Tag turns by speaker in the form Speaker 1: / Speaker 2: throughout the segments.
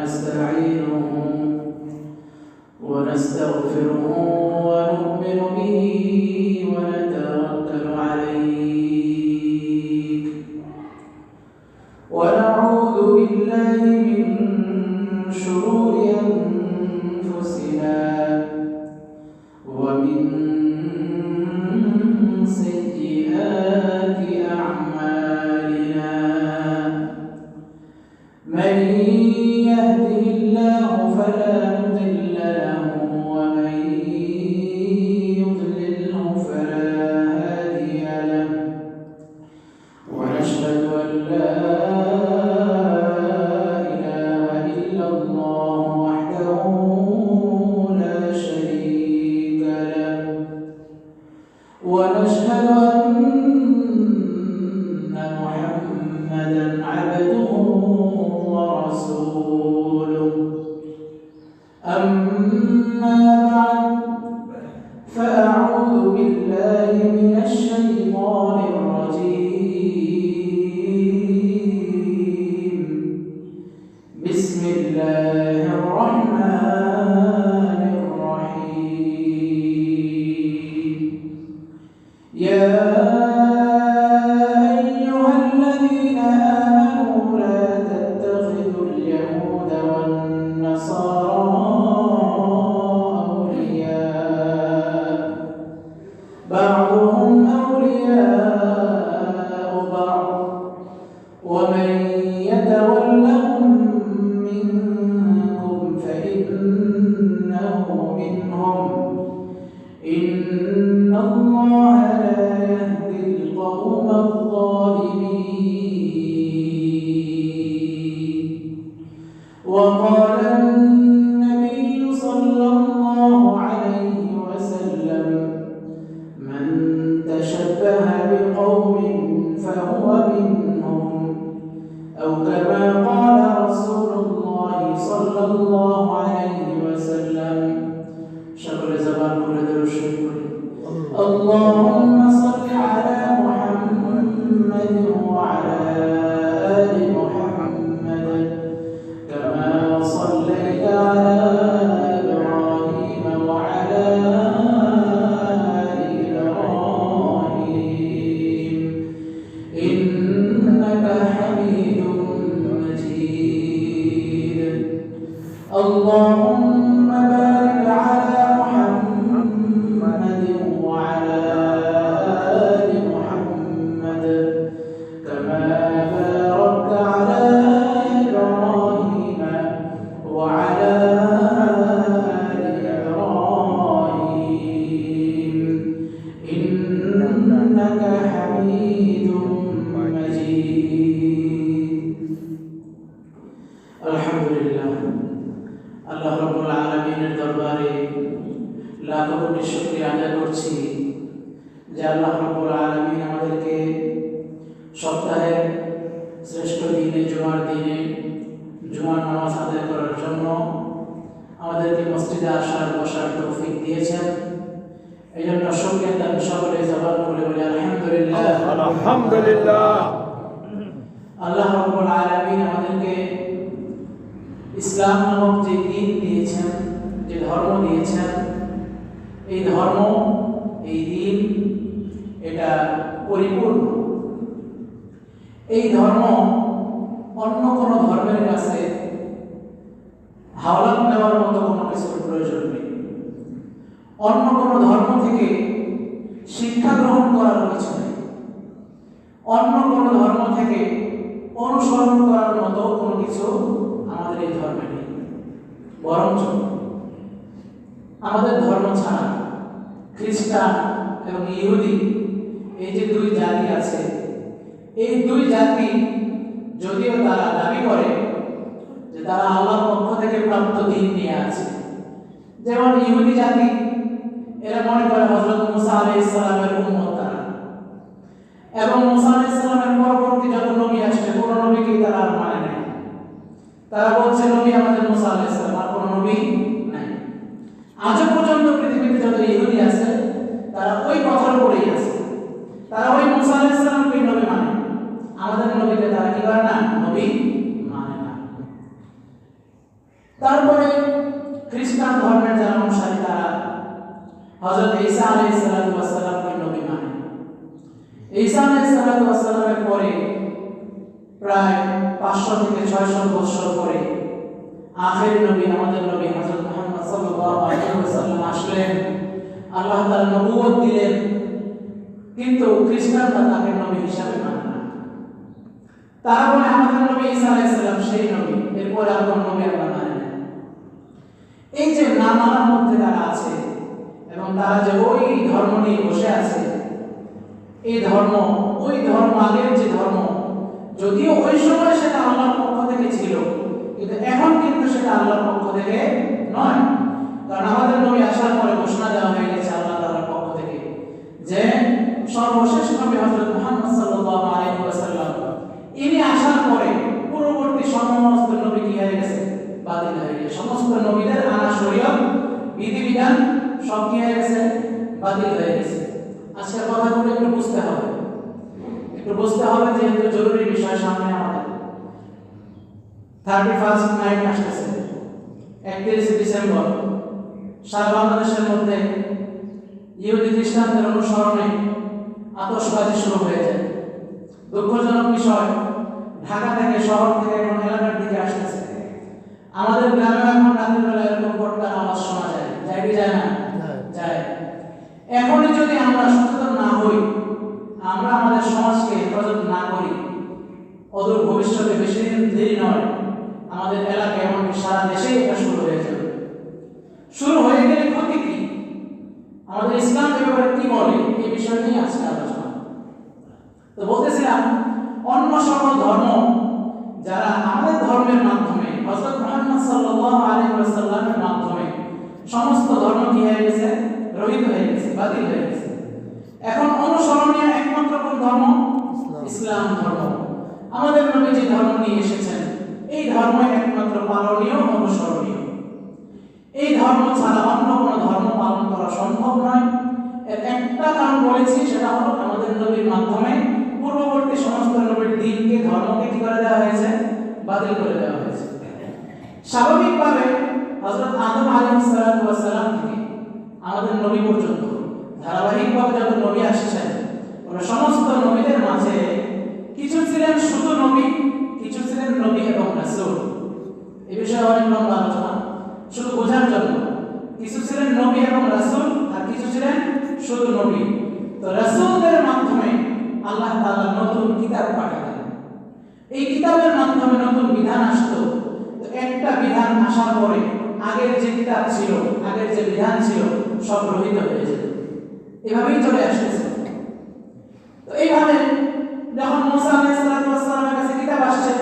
Speaker 1: ونستعينه ونستغفره ونؤمن به ونتوكل عليه ونعوذ بالله من شرور أنفسنا ومن سيئات أعمالنا من يهده الله فلا مضل له ومن يضلله فلا هادي له ونشهد أن لا إله إلا الله وحده لا شريك له ونشهد أن محمدا عبده ورسوله أما بعد فأعوذ بالله من الشيطان الرجيم بسم الله الرحمن الرحيم يا أيها الذين آمنوا لا تتخذوا اليهود والنصارى أولياء بعضهم أولياء بعض ومن يتولهم منكم فإنه منهم إن الله لا يهدي القوم الظالمين وقال النبي صلى الله عليه وسلم من تشبه بقوم فهو منهم أو كما قال رسول الله صلى الله عليه وسلم شكر زبان كل درشد اللهم صل على محمد وعلى آل محمد كما صليت على إبراهيم وعلى آل إبراهيم إنك حميد مجيد اللهم بارك على محمد وعلى آل محمد كما باركت على إبراهيم وعلى آل إبراهيم إنك حميد مجيد الحمد لله আল্লাহ রাব্বুল আলামিনের দরবারে লাখো কোটি শুকরিয়া আদায় করছি যে আল্লাহ রাব্বুল আলামিন আমাদেরকে সপ্তাহের শ্রেষ্ঠ দিনে জুমার দিনে জুমার নামাজ আদায় করার জন্য আমাদেরকে মসজিদে আসার বসার তৌফিক দিয়েছেন। এই জন্য শুকরিয়া দাবি সকলে জবান করে বলি আলহামদুলিল্লাহ
Speaker 2: আলহামদুলিল্লাহ।
Speaker 1: আল্লাহ রাব্বুল আলামিন আমাদেরকে ইসলাম নামক যে দিন দিয়েছেন, যে ধর্ম দিয়েছেন, এই ধর্ম এই দিন এটা পরিপূর্ণ। এই ধর্ম অন্য কোনো ধর্মের কাছে হাওলাত নেওয়ার মতো কোনো কিছুর প্রয়োজন নেই। অন্য কোনো ধর্ম থেকে শিক্ষা গ্রহণ করার কিছু নেই। অন্য কোনো ধর্ম থেকে অনুসরণ করার মতো কোনো কিছু আমাদের এই ধর্মে নেই। বরঞ্চ আমাদের ধর্ম ছাড়া খ্রিস্টান এবং ইহুদি এই যে দুই জাতি আছে, এই দুই জাতি যদিও তারা দাবি করে যে তারা আল্লাহর পক্ষ থেকে প্রাপ্ত দিন নিয়ে আছে, যেমন ইহুদি জাতি এরা মনে করে হযরত মুসা আলাইহিস সালামের উম্মত তারা, এবং মুসা আলাইহিস সালামের পরবর্তী যত নবী আসছে কোন নবীকে তারা মানে না। তারা বলছে নবী আমাদের মুসা আলাইহিস সালাম, আর কোন নবী নাই। আজ পর্যন্ত পৃথিবীতে যত ইহুদি আছে তারা ওই কথার উপরেই আছে, তারা ওই মুসা আলাইহিস সালামকে নবী মানে, আমাদের নবীকে তারা কি করে না, নবী মানে না। তারপরে খ্রিস্টান ধর্মের যারা অনুসারী তারা হযরত ঈসা আলাইহিস সালামকে নবী মানে। ঈসা আলাইহিস সালামের পরে প্রায় 500 থেকে 600 বছর পরে আখের নবী আমাদের নবী হযরত মুহাম্মদ সাল্লাল্লাহু আলাইহি ওয়াসাল্লাম আসলেন। আল্লাহ তাআলা নবুয়ত দিলেন, কিন্তু খ্রিস্টানরা তাকে নবী হিসাবে মানে না। তারা বলে আমাদের নবী ঈসা আলাইহিস সালাম সেই নবী, এরপর আর কোন নবী আমরা মানি না। এই যে না মানার মধ্যে তারা আছে এবং তারা যে ওই ধর্ম নিয়ে বসে আছে, এই ধর্ম ওই ধর্ম আগের যে ধর্ম, যদিও ওই সময় সেটা আল্লাহর পক্ষ থেকে ছিল, কিন্তু এখন কিন্তু সেটা আল্লাহর পক্ষ থেকে নয়। কারণ আমাদের নবী আসার পরে ঘোষণা দেওয়া হয়ে গেছে আল্লাহ তাআলার পক্ষ থেকে যে সর্বশেষ নবী হযরত মুহাম্মদ সাল্লাল্লাহু আলাইহি ওয়াসাল্লাম, ইনি আসার পরে পূর্ববর্তী সমস্ত নবী কি হয়ে গেছে? বাতিল হয়ে গেছে। সমস্ত নবীদের আনা শরীয়ত বিধিবিধান সব কি হয়ে গেছে? বাতিল হয়ে গেছে। আজকের কথাগুলো একটু বুঝতে হবে, যেহেতু জরুরি বিষয় সামনে আমাদের। 31st নাইট আসতেছে, 31 ডিসেম্বর। সারা বাংলাদেশের মধ্যে ইহুদি খ্রিস্টানদের অনুসরণে আতশবাজি শুরু হয়ে যায়। দুঃখজনক বিষয়, ঢাকা থেকে, শহর থেকে এখন এলাকার দিকে আসতেছে। আমাদের গ্রামে এখন রাতের বেলা এরকম পটকার আওয়াজ শোনা যায়, যায় কি যায় না? যায়। এখনই যদি আমরা সচেতন না হই, আমরা আমাদের সমাজকে হেফাজত না করি, অদূর ভবিষ্যতে বেশি দিন দেরি নয়, আমাদের এলাকায় এমনকি সারা দেশেই এটা শুরু হয়ে যাবে। শুরু হয়ে গেলে ক্ষতি কি? আমাদের ইসলাম এ ব্যাপারে কি বলে, এই বিষয় নিয়ে আজকে আলোচনা। তো বলতেছিলাম, অন্য সকল ধর্ম যারা আমাদের ধর্মের মাধ্যমে হযরত মুহাম্মদ সাল্লাল্লাহু আলাইহি ওয়াসাল্লামের মাধ্যমে সমস্ত ধর্ম কি হয়ে গেছে? রহিত হয়ে গেছে, বাতিল হয়ে গেছে। এখন অনুসরণীয় একমাত্র কোন ধর্ম? ইসলাম ধর্ম। আমাদের নবী যে ধর্ম নিয়ে এসেছেন, এই ধর্ম একমাত্র পালনীয়, অনুসরণীয়। এই ধর্ম ছাড়া অন্য কোনো ধর্ম পালন করা সম্ভব নয়। এর একটা কারণ বলেছি, সেটা হলো আমাদের নবীর মাধ্যমে পূর্ববর্তী সমস্ত নবীর দিনকে, ধর্মকে কি করে দেওয়া হয়েছে? বাতিল করে দেওয়া হয়েছে। স্বাভাবিকভাবে হযরত আদম আলাইহিস সালাম থেকে আমাদের নবী পর্যন্ত ধারাবাহিকভাবে যত নবী আসছেন, সমস্ত নবীদের মাঝে কিছু ছিলেন শুধু নবী, কিছু ছিলেন নবী এবং রাসূল। এই বিষয়ে অনেক লম্বা আলোচনা, শুধু বোঝার জন্য। কিছু ছিলেন নবী এবং রাসূল, আর কিছু ছিলেন শুধু নবী। তো রাসূলদের মাধ্যমে আল্লাহ তাআলা নতুন কিতাব পাঠাতেন। এই কিতাবের মাধ্যমে নতুন বিধান আসতো। তো একটা বিধান আসার পরে আগের যে কিতাব ছিল, আগের যে বিধান ছিল, সব রহিত হয়ে যেত। এভাবেই চলে আসতেছে। তো এইভাবে যখন মুসা আলাইহিস সালামের কাছে কিতাব আসছে,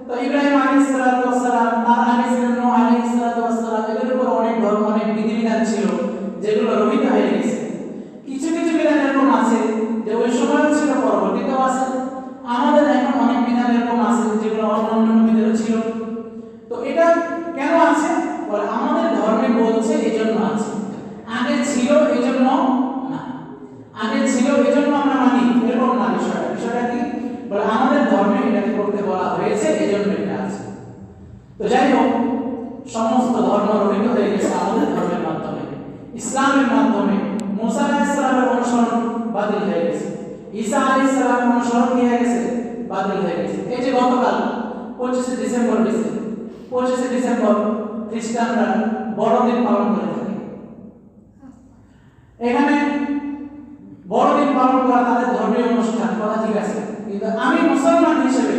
Speaker 1: তো ইব্রাহিম আলাইহিস সালাম, তার আগে ছিলেন নূহ আলাইহিস সালাম, এদের উপর অনেক ধর্ম, অনেক বিধিবিধান ছিল যেগুলো রহিত হয়ে গেছে। কিছু কিছু বিধান এরকম আছে যে ওই সময় ছিল, পরবর্তীতেও আছে। আমাদের এখন অনেক বিধান এরকম আছে যেগুলো অন্যান্য নবীদেরও ছিল। তো এটা কেন আছে? বলে আমাদের ধর্মে বলছে এই জন্য আছে, আগে ছিল এই জন্য না, আগে ছিল এই জন্য আমরা মানি, এরকম না। বিষয়টা কি? বলে আমাদের ধর্মে এটাকে করতে বলা হয়েছে, এই জন্য এটা আছে। তো যাই হোক, সমস্ত ধর্ম রহিত হয়ে গেছে আমাদের ধর্মের মাধ্যমে, ইসলামের মাধ্যমে। মুসা আলাইহিস সালামের অনুসরণ বাতিল হয়ে গেছে, ঈসা আলাইহিস সালামের অনুসরণ কি হয়ে গেছে? বাতিল হয়ে গেছে। এই যে গতকাল 25 ডিসেম্বর গেছে, 25 ডিসেম্বর খ্রিস্টানরা বড়দিন পালন করে থাকে। এখানে বড়দিন পালন করা তাদের ধর্মীয় অনুষ্ঠান, কথা ঠিক আছে, কিন্তু আমি মুসলমান হিসেবে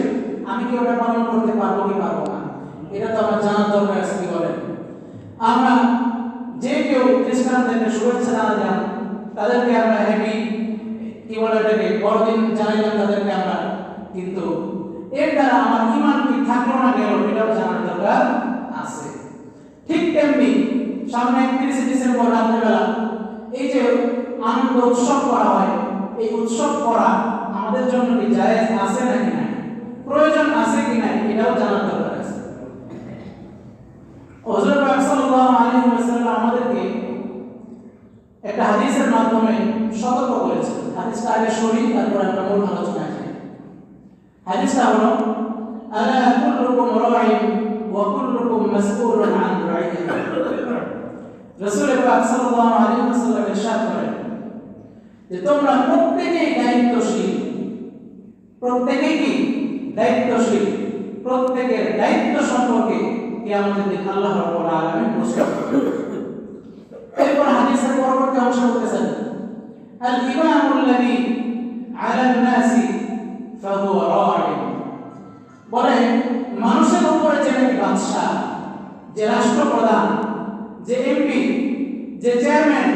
Speaker 1: আমি কি ওটা পালন করতে পারবো কি পারবো না, এটা তো আমার জানার দরকার আছে। কি বলেন? আমরা যে কেউ খ্রিস্টানদেরকে শুভেচ্ছা জানালাম, তাদেরকে আমরা হ্যাপি কি বলে এটাকে বড়দিন জানাইলাম তাদেরকে আমরা, কিন্তু এর দ্বারা আমার ঈমান কি থাকলো না গেল, এটাও জানার দরকার আছে। ঠিক তেমনি সামনে 31 ডিসেম্বর রাত্রিবেলা এই যে আনন্দ উৎসব করা হয়, এই উৎসব করা আমাদের জন্য কি জায়েজ আছে নাকি নাই, প্রয়োজন আছে কি নাই, এটাও জানার দরকার আছে। হযরত পাক সাল্লাল্লাহু আলাইহি ওয়াসাল্লাম আমাদেরকে একটা হাদিসের মাধ্যমে সতর্ক করেছেন। হাদিসটা আগে শুনি, তারপর আমরা মূল আলোচনায় যাই। হাদিসটা হলো, আলা কুল্লুকুম রাঈন ওয়া কুল্লুকুম মাসউলুন আন রাইয়াতিহি। রাসূল পাক সাল্লাল্লাহু আলাইহি ওয়াসাল্লাম ইরশাদ করেন যে তোমরা প্রত্যেকেই দায়িত্বশীল, প্রত্যেকেই কি দায়িত্বশীল, প্রত্যেকের দায়িত্ব সম্পর্কে কিয়ামতের দিন আল্লাহ রাব্বুল আলামিন প্রশ্ন করবেন। এরপর হাদিসের পরবর্তী অংশ বলতেছেন আল ইমামুল্লাযী আলান নাসি ফাহুয়া রাঈ, বলে মানুষের উপরে যে নাকি বাদশা, যে রাষ্ট্রপ্রধান, যে এমপি, যে চেয়ারম্যান,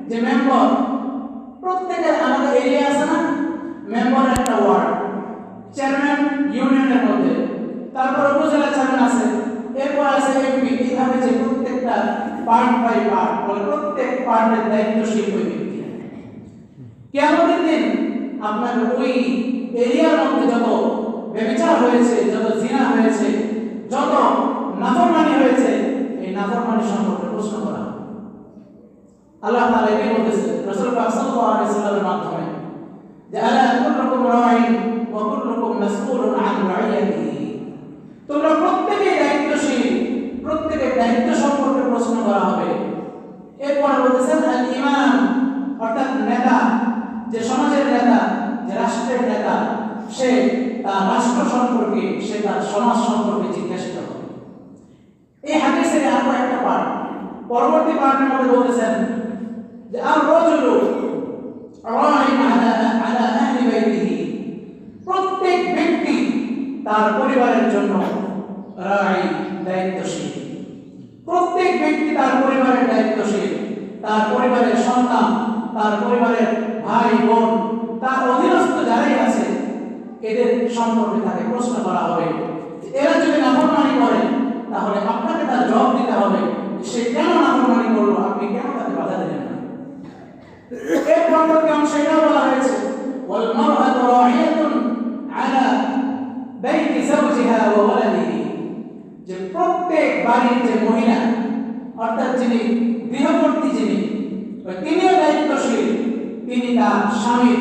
Speaker 1: যে মেম্বার, প্রত্যেকের আমাদের এরিয়া আছে না, মেম্বার একটা ওয়ার্ড, চেয়ারম্যান ইউনিয়নের মধ্যে, তারপর উপজেলা চেয়ারম্যান আছে, এরপর আছে এমপি, এইভাবে যে প্রত্যেকটা পার্ট বাই পার্ট, বলে প্রত্যেক পার্টের দায়িত্বশীল ওই ব্যক্তি। কিয়ামতের দিন আপনার ওই এরিয়ার মধ্যে যত ব্যভিচার হয়েছে, যত জিনা হয়েছে, যত নাফরমানি হয়েছে, এই নাফরমানি সম্পর্কে প্রশ্ন করা হবে। আল্লাহ তাআলা এই বলতেছেন রাসূল পাক সাল্লাল্লাহু আলাইহি ওয়াসাল্লামের মাধ্যমে যে আলা কুল্লুকুম রাঈন ওয়া কুল্লুকুম মাসউলুন আন রাইয়াতিহি, তোমরা প্রত্যেকেই দায়িত্বশীল, প্রত্যেকের দায়িত্ব সম্পর্কে প্রশ্ন করা হবে। এরপর বলতেছেন আল ইমাম, অর্থাৎ নেতা, যে সমাজের নেতা, যে রাষ্ট্রের নেতা, সে তার রাষ্ট্র সম্পর্কে, সে তার সমাজ সম্পর্কে জিজ্ঞাসিত হবে। এই হাদিসের আরো একটা পার্ট, পরবর্তী পার্টের মধ্যে বলতেছেন যে আর রাজুলু রাঈন আলা আহলি বাইতিহি, প্রত্যেক ব্যক্তি তার পরিবারের জন্য রাঈ, দায়িত্বশীল, প্রত্যেক ব্যক্তি তার পরিবারের দায়িত্বশীল, তার পরিবারের সন্তান, তার পরিবারের ভাই বোন, তার অধীনস্থ যারাই আছে, এদের সম্পর্কে তাকে প্রশ্ন করা হবে। এরা যদি নাফরমানি করে তাহলে আপনাকে তার জবাব দিতে হবে, সে কেন নাফরমানি করলো, আপনি কেন তাকে বাধা দিলেন না। এর পরবর্তী অংশে এটাও বলা হয়েছে ওয়াল মারআতু রাহিয়াতুন আলা বাইতি যাওজিহা ওয়া ওয়ালাদিহি, যে প্রত্যেক বাড়ির যে মহিলা, অর্থাৎ যিনি গৃহকর্ত্রী, তিনিও দায়িত্বশীল, তিনি তার স্বামীর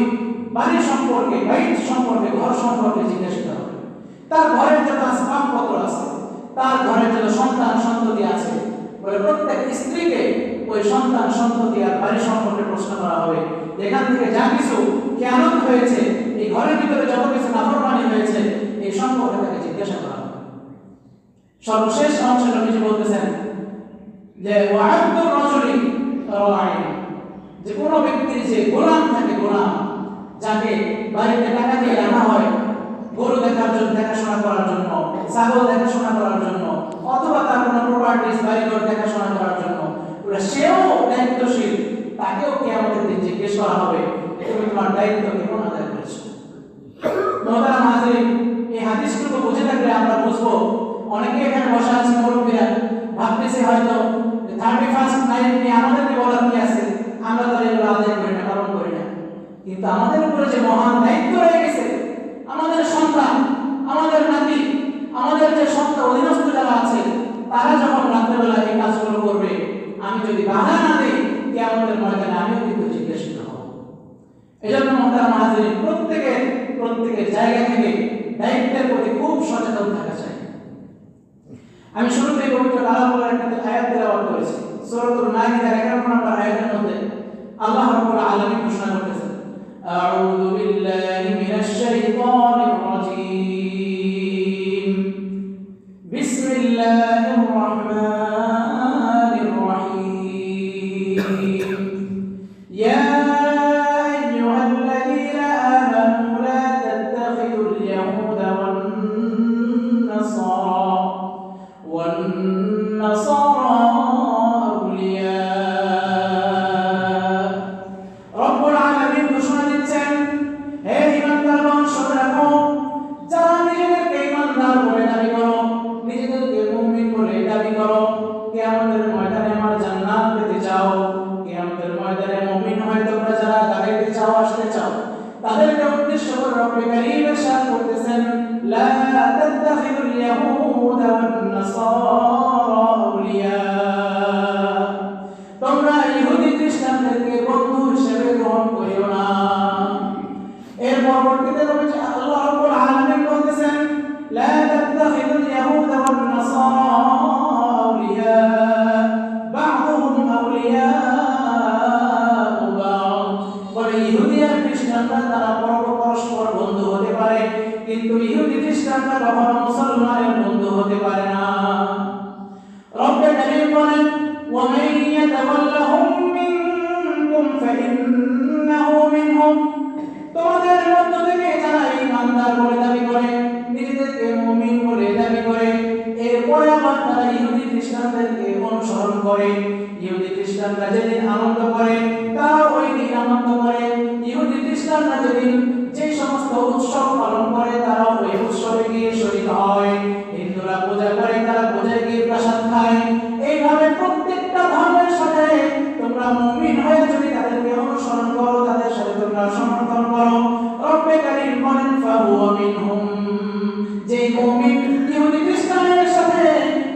Speaker 1: বাড়ি সম্পর্কে, বাইত সম্পর্কে, ঘর সম্পর্কে জিজ্ঞাসিত হবে। তার ঘরের যত আসবাবপত্র আছে, তার ঘরের যত সন্তান সন্ততি আছে, বলে প্রত্যেক স্ত্রীকে ওই সন্তান সন্ততি আর বাড়ি সম্পর্কে প্রশ্ন করা হবে। এখান থেকে যা কিছু কিয়ামত হয়েছে, এই ঘরের ভিতরে যত কিছু নাফরমানি হয়েছে, এই সম্পর্কে তাকে জিজ্ঞাসা করা হবে। সর্বশেষ অংশে নবীজি বলতেছেন যে ওয়া'আবদুর রাজুলি রাঈ, যে কোনো ব্যক্তির যে গোলাম থাকে, গোলাম যাকে বাড়িতে টাকা দিয়ে রাখা হয় গরু দেখাশোনা করার জন্য, ছাগল দেখাশোনা করার জন্য, অথবা তার কোনো প্রপার্টিজ বাড়িঘর দেখাশোনা করার জন্য, ওরা সেও দায়িত্বশীল, তাকেও কিয়ামতের দিন জিজ্ঞেস করা হবে তুমি তোমার দায়িত্ব কেমন আদায় করেছো। মোহতারাম হাজিরিন, এই হাদিসগুলো বুঝে থাকলে আমরা বুঝবো, অনেকে এখানে বসা আছে মুরব্বীরা, ভাবতেছে হয়তো 31st নাইট নিয়ে আমাদেরকে বলার কি আছে, আমরা তো এগুলো আদায় করি না, পালন করি না। কিন্তু আমাদের উপরে যে মহান দায়িত্ব রয়ে গেছে, আমাদের সন্তান, আমাদের নাতি, আমাদের যে সন্তান অধীনস্থ যারা আছে, তারা যখন রাত্রেবেলা এই কাজগুলো করবে, আমি যদি বাধা না দিই, কিয়ামতের ময়দানে আমিও কিন্তু জিজ্ঞাসিত হব। এজন্য মোহতারাম হাজিরিন, প্রত্যেকের জায়গা থেকে দায়িত্বের প্রতি খুব সচেতন থাকা চাই। আমি শুরুতেই পবিত্র কালামুল্লাহ একটা আয়াত তেলাওয়াত করেছি, সূরাতুল মাইদার 11 নম্বর আয়াতের মধ্যে আল্লাহ রাব্বুল আলামিন ঘোষণা করতেছেন আউযু বিল্লাহি মিনাশ শাইতানির রাজীম বিসমিল্লাহির রাহমানির রহিম ইয়া আইয়ুহাল্লাযীনা আমানু লা তাত্তাখিযুল ইয়াহুদা ওয়ান নাসারা أولياء رب العالمين ঘোষণা দিচ্ছেন, হে ঈমানদারগণ শুনে রাখো, যারা নিজেদেরকে ঈমানদার বলে দাবি করো, নিজেদেরকে মুমিন বলে মুসলমানের বন্ধু হতে পারে না। রব্বে কারীম বলেন ওয়ামান ইয়াতাওয়াল্লাহুম মিনকুম ফাইন্নাহু মিনহুম, তোমাদের মধ্য থেকে যারা ঈমানদার বলে দাবি করে, নিজেদেরকে মুমিন বলে দাবি করে, এরপরে আবার তারা ইহুদি খ্রিস্টানদেরকে অনুসরণ করে, ইহুদি খ্রিস্টানরা যেদিন আনন্দ করে তারা ওই দিন আনন্দ করে, ইহুদি খ্রিস্টানরা যেদিন যে সমস্ত উৎসব পালন করে তারা ওই উৎসবে গিয়ে শরীক হয়, হিন্দুরা পূজা করে তারা পূজায় গিয়ে প্রসাদ খায়। এইভাবে প্রত্যেকটা ধর্মের সাথে তোমরা মুমিন হয়ে যদি তাদেরকে অনুসরণ করো, তাদের সাথে তোমরা সমর্থন করো, রব্বে কারীম বলেন ফাহুয়া মিনহুম, যে মুমিন ইহুদি খ্রিস্টানের সাথে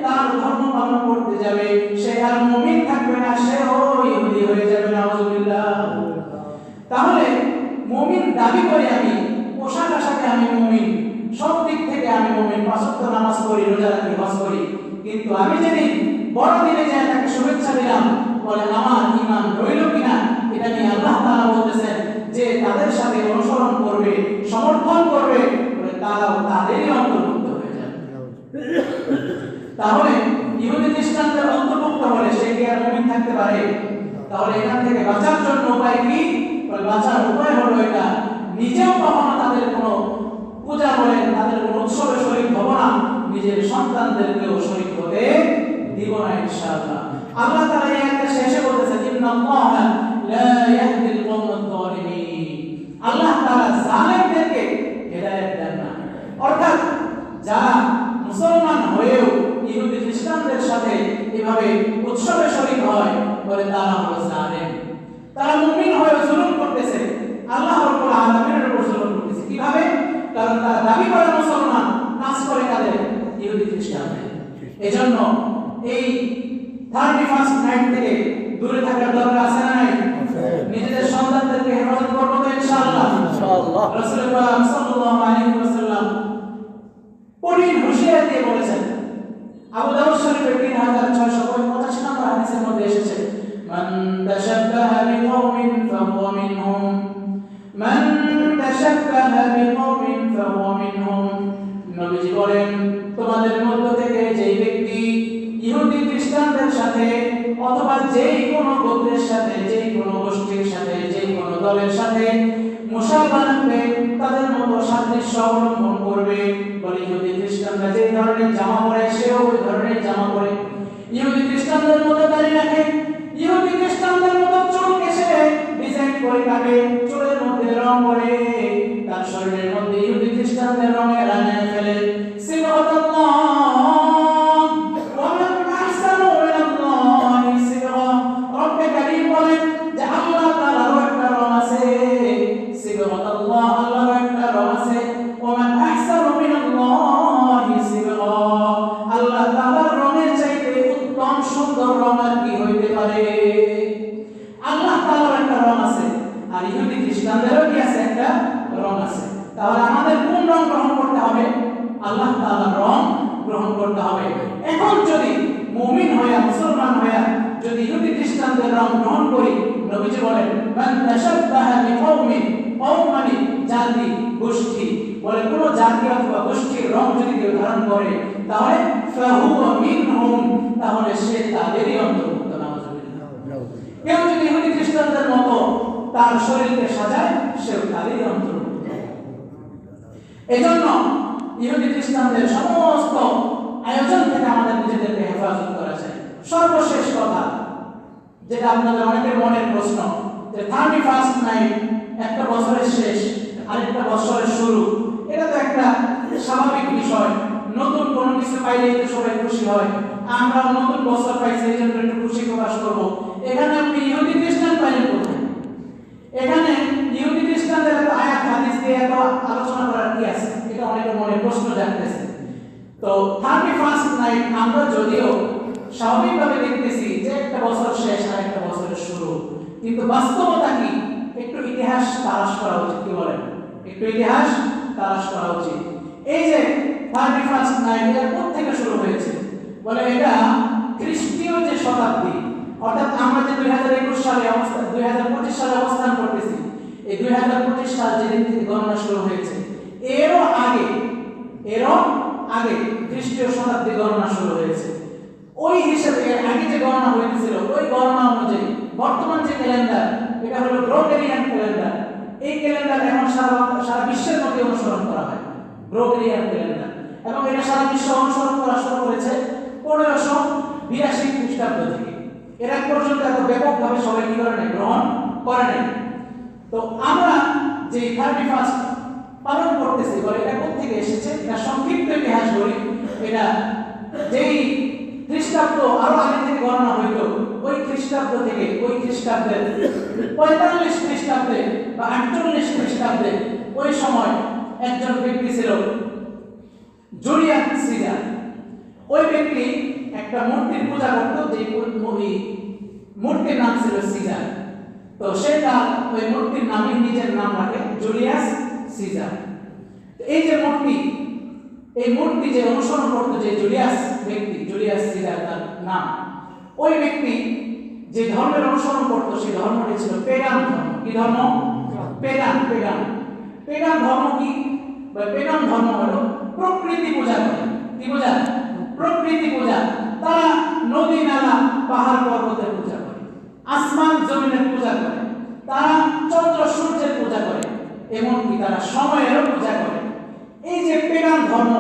Speaker 1: তার ধর্ম পালন করতে যাবে সে আর মুমিন থাকবে না, সেও ইহুদি হয়ে যাবে। নাউযুবিল্লাহ। তাহলে মুমিন দাবি করি আমি, পোশাক আশাকে আমি মুমিন, সব দিক থেকে আমি মুমিন, পাঁচ ওয়াক্ত নামাজ পড়ি, রোজা রাখি, হজ করি, কিন্তু আমি যেদিন বড়দিনে যাই তাকে শুভেচ্ছা দিলাম, বলে আমার ঈমান রইল কিনা, এটা নিয়ে আল্লাহ তাআলা বলতেছেন যে তাদের সাথে অনুসরণ করবে, সমর্থন করবে, বলে তারাও তাদেরই অন্তর্ভুক্ত হয়ে যাবে। তাহলে ইহুদি খ্রিস্টানদের অন্তর্ভুক্ত হলে সে কি আর মুমিন থাকতে পারে? তাহলে এখান থেকে বাঁচার জন্য উপায় কি? বলে বাঁচার উপায় হলো এটা, নিজেও কখনো তাদের কোনো পূজা বলেন তাদের কোনো উৎসবে শরীক হব না, নিজের সন্তানদেরকেও শরীক হতে দিব না ইনশাআল্লাহ। আল্লাহ তাআলা এই আয়াতের শেষে বলেছেন ইন্নাল্লাহা লা ইয়াহদিল কওমাজ যালিমিন, আল্লাহ তাআলা জালেমদেরকে হেদায়েত দেন না। অর্থাৎ যারা মুসলমান হয়েও ইহুদি খ্রিস্টানদের সাথে এভাবে উৎসবে শরীক হয়, বলে তারা হলো জালেম, তারা মুমিন হয়ে জুলুম করতেছে, আল্লাহ রাব্বুল আলামিনের উপর জুলুম করতেছে। কিভাবে? কারণ তারা দাবি করে মুসলমান, কাজ করে তাদের ইহুদি খ্রিস্টানদের। এজন্য এই 31st নাইট থেকে দূরে থাকার দরকার আছে না নাই? নিজেদের সন্তানদেরকে হেফাজত করব তো ইনশাআল্লাহ।
Speaker 2: ইনশাআল্লাহ।
Speaker 1: রাসূলুল্লাহ সাল্লাল্লাহু আলাইহি ওয়াসাল্লাম কঠিন হুঁশিয়ারি দিয়ে বলেছেন, আবু দাউদ শরীফের 3685 নম্বর হাদিসের মধ্যে এসেছে, মান তাশাব্বাহা বিকওমিন ফাহুয়া মিনহুম, মান তাশাব্বাহা বিকওমিন ফাহুয়া মিনহুম। নবীজি বলেন তোমাদের মধ্য থেকে যেই ব্যক্তি ইহুদি খ্রিস্টানদের সাথে অথবা যেই কোনো গোত্রের সাথে, যেই কোনো গোষ্ঠীর সাথে, যেই কোনো দলের সাথে মুশাবাহা রাখবে, তাদের মতো সাদৃশ্য অবলম্বন করবে, বলে ইহুদি খ্রিস্টানরা যে ধরনের জামা পরে সেও ওই ধরনের জামা পরে, ইহুদি খ্রিস্টানদের মতো দাড়ি রাখে, ইহুদি খ্রিস্টানদের মতো চুল কেটে ডিজাইন করে কাটে, চুলের মধ্যে রং করে, তার শরীরের মধ্যে ইহুদি খ্রিস্টানদের রঙে রাঙিয়ে ফেলে। সিবগাতুল্লাহ ওয়া মান আহসানু মিনাল্লাহি সিবগা, রব্বে কারীম বলেন যে আল্লাহ তাআলার একটা রং আছে, সিবগাতুল্লাহ আল্লাহর একটা রং আছে, ওয়া মান আহসানু মিনাল্লাহি সিবগা, আল্লাহ তাআলার রঙের চাইতে উত্তম সুন্দর রং আর কি হইতে পারে? আল্লাহ তাআলার একটা রং আছে, আর ইহুদি খ্রিস্টানদেরও কি আছে? একটা রং আছে। তাহলে আমাদের কোন রং গ্রহণ করতে হবে? আল্লাহ তাআলার রং গ্রহণ করতে হবে। এখন যদি মুমিন হয়ে, মুসলমান হয়ে যদি ইহুদি খ্রিস্টানদের রং গ্রহণ করি, নবীজি বলেন মান তাশাব্বাহা বিকওমিন, কওম মানে জাতি, গোষ্ঠী, বলে কোন জাতি অথবা গোষ্ঠীর রং যদি কেউ ধারণ করে তাহলে ফাহুয়া মিনহুম, তাহলে সে তাদেরই অন্তর্ভুক্ত। নাউযুবিল্লাহ। কেউ যদি ইহুদি খ্রিস্টানদের মতো তার শরীরকে সাজায়, সেও তাদেরই অন্তর্ভুক্ত। এজন্য ইহুদি খ্রিস্টানদের সমস্ত আয়োজন থেকে আমাদের নিজেদেরকে হেফাজত করা চাই। সর্বশেষ কথা, যেটা আপনাদের অনেকের মনের প্রশ্ন, যে 31st নাইট একটা বছরের শেষ আরেকটা বছরের শুরু, এটা তো একটা স্বাভাবিক বিষয়, নতুন কোনো কিছু পাইলেই তো সবাই খুশি হয়, আমরা নতুন বছর পাইছি এই জন্য একটু খুশি প্রকাশ করব। এখানে আপনি ইহুদি খ্রিস্টান পাইলেন কোথায়? এখানে ইহুদি খ্রিস্টানদের এত আয়াত হাদিস দিয়ে এত আলোচনা করার কি আছে? এটা অনেকের মনে প্রশ্ন জাগতেছে। তো 31st নাইট আমরা যদিও স্বাভাবিকভাবে দেখতেছি যে একটা বছর শেষ আর একটা বছরের শুরু, কিন্তু বাস্তবতা কি? একটু ইতিহাস তালাশ করা উচিত। কি বলেন? একটু ইতিহাস তালাশ করা উচিত। এই যে 31st নাইট এর কোথা থেকে শুরু হয়েছে? বলে এটা খ্রিস্টীয় যে শতাব্দী, অর্থাৎ আমরা যে 2021 সালে 2025 সালে অবস্থান করতেছি, এই 2025 সাল যেদিন থেকে গণনা শুরু হয়েছে, এরও আগে খ্রিস্টীয় শতাব্দী গণনা শুরু হয়েছে। ওই হিসেবে আগে যে গণনা হয়েছিল ওই গণনা অনুযায়ী বর্তমান যে ক্যালেন্ডার এটা হলো গ্রেগরিয়ান ক্যালেন্ডার। এই ক্যালেন্ডার এখন সারা বিশ্বের মধ্যে অনুসরণ করা হয়, গ্রেগরিয়ান ক্যালেন্ডার, এবং এটা সারা বিশ্ব অনুসরণ করা শুরু করেছে 1582 খ্রিস্টাব্দ থেকে। এর আগ পর্যন্ত এত ব্যাপকভাবে সবাই কি করে নাই, গ্রহণ করে নাই। তো আমরা যে 31 পালন করতেছি বলে এটা কোথা থেকে এসেছে, এটা সংক্ষিপ্ত ইতিহাস বলি। এটা যেই খ্রিস্টাব্দ আরো আগে থেকে গণনা হইতো ওই খ্রিস্টাব্দ থেকে ওই খ্রিস্টাব্দের 45 খ্রিস্টাব্দে বা 48 খ্রিস্টাব্দে ওই সময় একজন ব্যক্তি ছিল জুলিয়াস সিজার। ওই ব্যক্তি একটা মূর্তির পূজা করত, যে মূর্তির নাম ছিল সিজার। তো সেটা ওই মূর্তির নামে নিজের নাম রাখে জুলিয়াস সিজার। এই যে মূর্তি, এই মূর্তি যে অনুসরণ করতো যে জুলিয়াস ব্যক্তি, জুলিয়াস সিজার তার নাম, ওই ব্যক্তি যে ধর্মের অনুসরণ করতো সেই ধর্মটি ছিল পেগান ধর্ম। কি ধর্ম? পেগান। পেগান পেগান ধর্ম কি? পেগান ধর্ম হলো প্রকৃতি পূজা করে। কি পূজা? প্রকৃতি পূজা। তারা নদী নালা পাহাড় পর্বতের পূজা করে, আসমান জমিনের পূজা করে, তারা চন্দ্র সূর্যের পূজা করে, এমনকি তারা সময়েরও পূজা করে। এই যে পেগান ধর্ম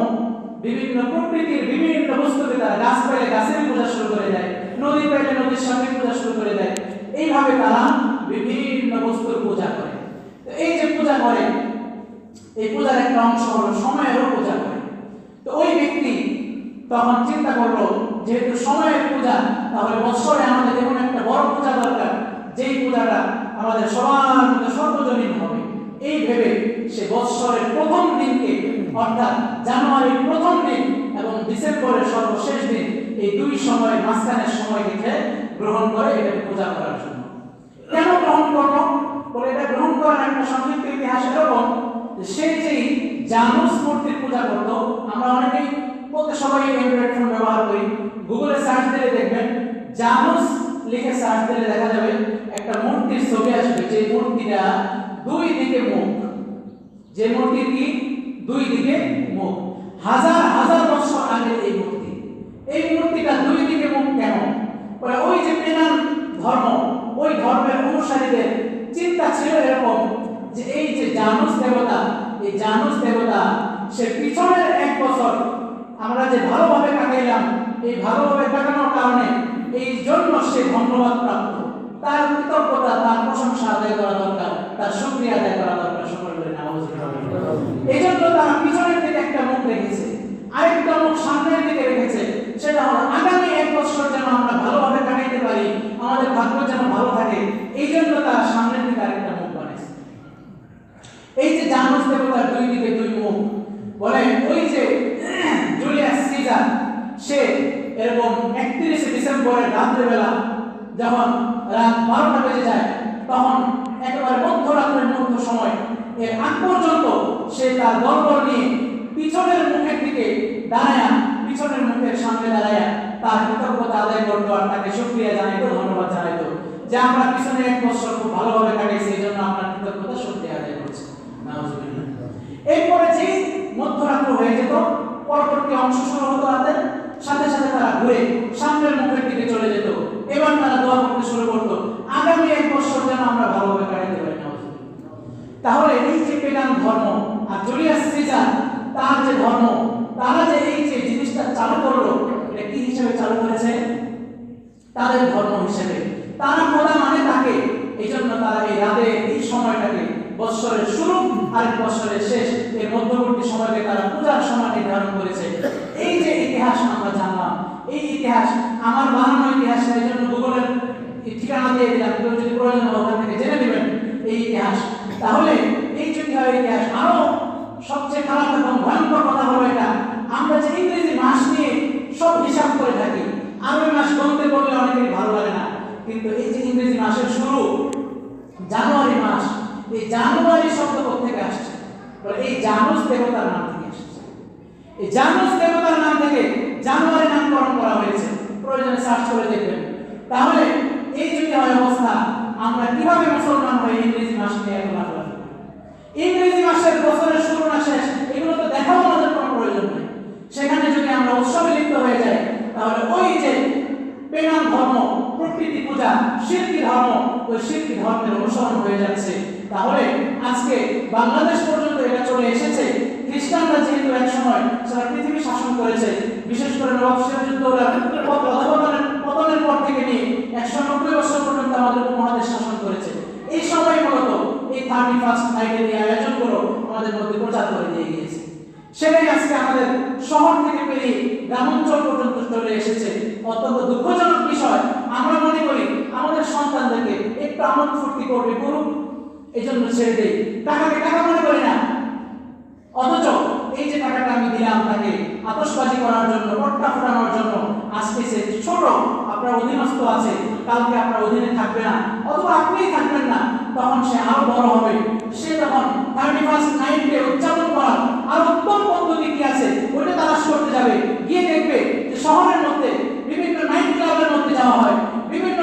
Speaker 1: বিভিন্ন প্রকৃতির বিভিন্ন বস্তুকে তারা গাছ পাইলে গাছের পূজা শুরু করে দেয়, নদী পাইলে নদীর সামনে পূজা শুরু করে দেয়। এইভাবে তারা বিভিন্ন বস্তুর পূজা করে। তো এই যে পূজা করে, এই পূজার একটা অংশ হলো সময়েরও পূজা করে। তো ওই ব্যক্তি তখন চিন্তা করলো যেহেতু সময়ের পূজা, তাহলে বৎসরে আমাদের এমন একটা বড় পূজা দরকার যেই পূজাটা আমাদের সবার মধ্যে সর্বজনীন হবে। এই ভেবে সে বৎসরের প্রথম দিনকে অর্থাৎ জানুয়ারির প্রথম দিন এবং ডিসেম্বরের সর্বশেষ দিন, এই দুই সময় মাঝখানের সময় দেখে গ্রহণ করে এটাকে পূজা করার জন্য। কেন গ্রহণ করলো? বলে এটা গ্রহণ করার একটা সংক্ষিপ্ত ইতিহাস এরকম যে সে যেই জানুস মূর্তির পূজা করতো, আমরা অনেকেই বলতে সবাই অ্যান্ড্রয়েড ফোন ব্যবহার করি, গুগলে সার্চ দিলে দেখবেন জানুস লিখে সার্চ দিলে দেখা যাবে একটা মূর্তির ছবি আসবে, যে মূর্তিটা দুই দিকে মুখ, যে মূর্তি কি দুই দিকে মুখ, হাজার হাজার বছর আগে এই মূর্তি। এই মূর্তিটা দুই দিকে মুখ কেন? বলে ওই যে পেগান ধর্ম, ওই ধর্মের অনুসারীদের চিন্তা ছিল এরকম যে এই যে জানুস দেবতা, এই জানুস দেবতা সে পিছনের 1 বছর আমরা যে ভালোভাবে কাটাইলাম, এই ভালোভাবে কাটানোর কারণে এই জন্য সে ধন্যবাদ প্রাপ্ত, তার কৃতজ্ঞতা, তার প্রশংসা আদায় করা দরকার, তার শুকরিয়া আদায় করা দরকার। সকলে বলে নাউজুবিল্লাহ। এই জন্য তারা পিছনের দিকে একটা মুখ রেখেছে, আরেকটা মুখ সামনের দিকে রেখেছে। সেটা হলো আগামী 1 বছর যেন আমরা ভালোভাবে কাটাইতে পারি, আমাদের ভাগ্য যেন ভালো থাকে, এই জন্য তারা সামনের দিকে আরেকটা মুখ বানিয়েছে। এই যে জানুস দেবতার দুই দিকে দুই মুখ, বলে ওই যে জুলিয়াস সিজার সে এরকম 31 ডিসেম্বরের রাত্রিবেলা যখন রাত 12টা বেজে যায়, তখন একেবারে মধ্যরাত্রের মধ্য সময় এর আগ পর্যন্ত সে তার দরবার নিয়ে পিছনের মুখের দিকে দাঁড়ায়, পিছনের মুখের সামনে দাঁড়ায় তার কৃতজ্ঞতা আদায় করতো আর তাকে শুকরিয়া জানাইতো, ধন্যবাদ জানাইতো যে আমরা পিছনে 1 বছর খুব ভালোভাবে কাটাইছি, এই জন্য আপনার কৃতজ্ঞতা শুকরিয়া আদায় করছি। নাউজুবিল্লাহ। এরপরে যে মধ্যরাত্র হয়ে যেত, পরবর্তী অংশ শুরু হতো রাতের, সাথে সাথে তারা ঘুরে সামনের মুখের দিকে চলে যেত। এবার তারা দোয়া করতে শুরু করতো আগামী 1 বছর যেন আমরা ভালোভাবে কাটাতে পারি। তাহলে এই যে পেগান ধর্ম আর জুলিয়াস সিজার তার যে ধর্ম, তারা যে এই যে জিনিসটা চালু করলো, এটা কি হিসেবে চালু করেছে? তাদের ধর্ম হিসেবে। তারা খোদা মানে তাকে, এই জন্য তারা এই রাতে এই সময়টাকে বৎসরের শুরু আর বৎসরের শেষ, এর মধ্যবর্তী সময়কে তারা পূজার সময় নির্ধারণ করেছে। এই যে ইতিহাস আমরা জানলাম, এই ইতিহাস আমার বানানো ইতিহাস, এই জন্য গুগলের ঠিকানা দিয়ে দিলাম, কেউ যদি প্রয়োজন হয় ওখান থেকে জেনে নেবেন এই ইতিহাস। তাহলে এই যে ইতিহাস আরো সবচেয়ে খারাপ এবং ভয়ঙ্কর কথা হলো এটা, আমরা যে ইংরেজি মাস নিয়ে সব হিসাব করে থাকি, আরবি মাস বলতে বললে অনেকেরই ভালো লাগে না, কিন্তু এই যে ইংরেজি মাসের শুরু জানুয়ারি মাস, এই জানুয়ারি শব্দ কোথা থেকে আসছে? বলে এই জানুস দেবতার নাম থেকে আসছে। এই জানুস দেবতার নাম থেকে জানুয়ারি নামকরণ করা হয়েছে, প্রয়োজনে সার্চ করে দেখবেন। তাহলে এই যদি হয় অবস্থা, আমরা কিভাবে মুসলমান হয়ে ইংরেজি মাস নিয়ে এত লাফালাফি? ইংরেজি মাসের বছরের শুরু না শেষ এগুলো তো দেখাও আমাদের কোনো প্রয়োজন নেই। সেই উৎসবে লিপ্ত হয়ে যায়, তাহলে ওই যে পেগান ধর্ম, প্রকৃতি পূজা, শিরকি ধর্ম, ওই শিরকি ধর্মের অনুসরণ হয়ে যাচ্ছে। তাহলে আজকে বাংলাদেশ পর্যন্ত এটা চলে এসেছে। খ্রিস্টানরা যেহেতু এক সময় সারা পৃথিবী শাসন করেছে, বিশেষ করে নবাব সিরাজউদ্দৌলার পতনের পর থেকে নিয়ে 190 বছর পর্যন্ত আমাদের উপমহাদেশ শাসন করেছে। এই সময় মূলত এই 31st নাইটের এই আয়োজনগুলো আমাদের মধ্যে প্রচার করে দিয়ে গিয়েছে। সেটাই আজকে আমাদের শহর থেকে পেরিয়ে গ্রামাঞ্চল পর্যন্ত চলে এসেছে। অত্যন্ত দুঃখজনক বিষয়। আমরা মনে করি আমাদের সন্তানদেরকে একটু আমোদ ফুর্তি করবে, করুক, এই জন্য ছেড়ে দেই, টাকাকে টাকা মনে করি না। অথচ এই যে টাকাটা আমি দিলাম তাকে আতশবাজি করার জন্য, পট্টা ফোটানোর জন্য, আজকে সে ছোট, আপনার অধীনস্থ আছে, কালকে আপনার অধীনে থাকবে না, অথবা আপনিই থাকবেন না, তখন সে আরো বড় হবে। সে তখন 31st নাইটকে উদযাপন করার আর উত্তম পদ্ধতি কি আছে ওটা তালাশ করতে যাবে। গিয়ে দেখবে যে শহরের মধ্যে বিভিন্ন নাইট ক্লাবের মধ্যে যাওয়া হয়, বিভিন্ন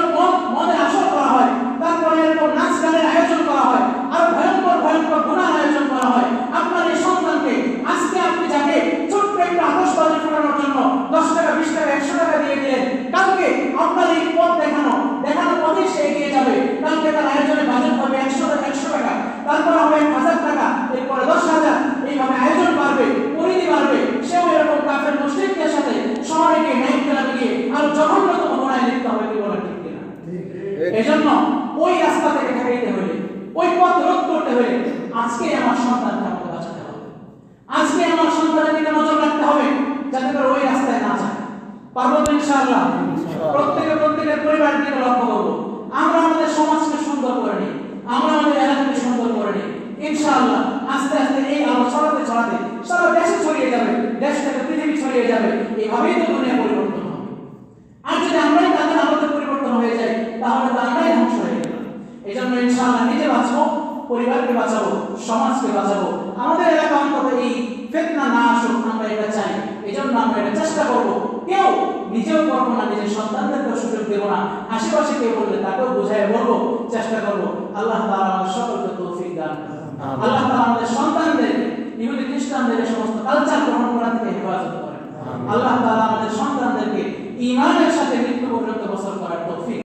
Speaker 1: মদের আসর করা হয়, তারপরে এরকম নাচ গানের আয়োজন করা হয়, আর ভয়ঙ্কর ভয়ঙ্কর গুনার আয়োজন করা হয়। আপনার এই সন্তানকে আজকে আপনি যাকে ছোট্ট একটা আতশবাজি ফোটানোর জন্য 10 টাকা, 20 টাকা, 100 টাকা দিয়ে দিলেন, কালকে আপনার এই পথ দেখানো পথে সে এগিয়ে যাবে। কালকে তার আয়োজনে বাজেট হবে 100 টাকা, তারপর হবে 1000 টাকা, এরপরে 10,000, এইভাবে আয়োজন বাড়বে, পরিধি বাড়বে। সেও এরকম কাফের মুশরিকদের সাথে শহরে গিয়ে নাইট ক্লাবে গিয়ে আরো জঘন্যতম গুনায় লিপ্ত হবে। কি বলেন, ঠিক কিনা? এজন্য ওই রাস্তা থেকে ঠেকাইতে হলে, ওই পথ রোধ করতে হলে আজকে আমার সন্তানকে আমাকে বাঁচাতে হবে। আজকে আমার সন্তানের দিকে নজর রাখতে হবে যাতে করে ওই রাস্তায় না যায়। পারবো তো ইনশাআল্লাহ? প্রত্যেকের পরিবারের দিকে লক্ষ্য করবো। আমরা আমাদের সমাজকে সুন্দর করে নিই, আমরা আমাদের এলাকাকে সুন্দর করে নিই। ইনশাআল্লাহ আস্তে আস্তে এই আলো ছড়াতে ছড়াতে সারা দেশে ছড়িয়ে যাবে, দেশ থেকে পৃথিবী ছড়িয়ে যাবে। এইভাবেই তো দুনিয়া পরিবর্তন হবে। আর যদি আমরাই তাদের আলোতে পরিবর্তন হয়ে যাই তাহলে তো আমরাই ধ্বংস হয়ে গেলাম। এই জন্য ইনশাআল্লাহ নিজে বাঁচবো, পরিবারকে বাঁচাবো, সমাজকে বাঁচাবো। আমাদের এলাকা অন্তত এই ফিতনা না আসুক, আমরা এটা চাই। এই জন্য আমরা এটা চেষ্টা করবো। কেউ নিজেও করবো না, নিজের সন্তানদেরকেও সুযোগ দেবো না। আশেপাশে কেউ বললে তাকেও বুঝায় বলবো, চেষ্টা করবো। আল্লাহ তাআলা আমাদের সকলকে তৌফিক দান করুন। আল্লাহ তাআলা আমাদের সন্তানদের, ইহুদি খ্রিস্টানদের এই সমস্ত কালচার গ্রহণ করা থেকে হেফাজত করেন। আল্লাহ তাআলা আমাদের সন্তানদেরকে ঈমানের সাথে মৃত্যু পর্যন্ত বসর করার তৌফিক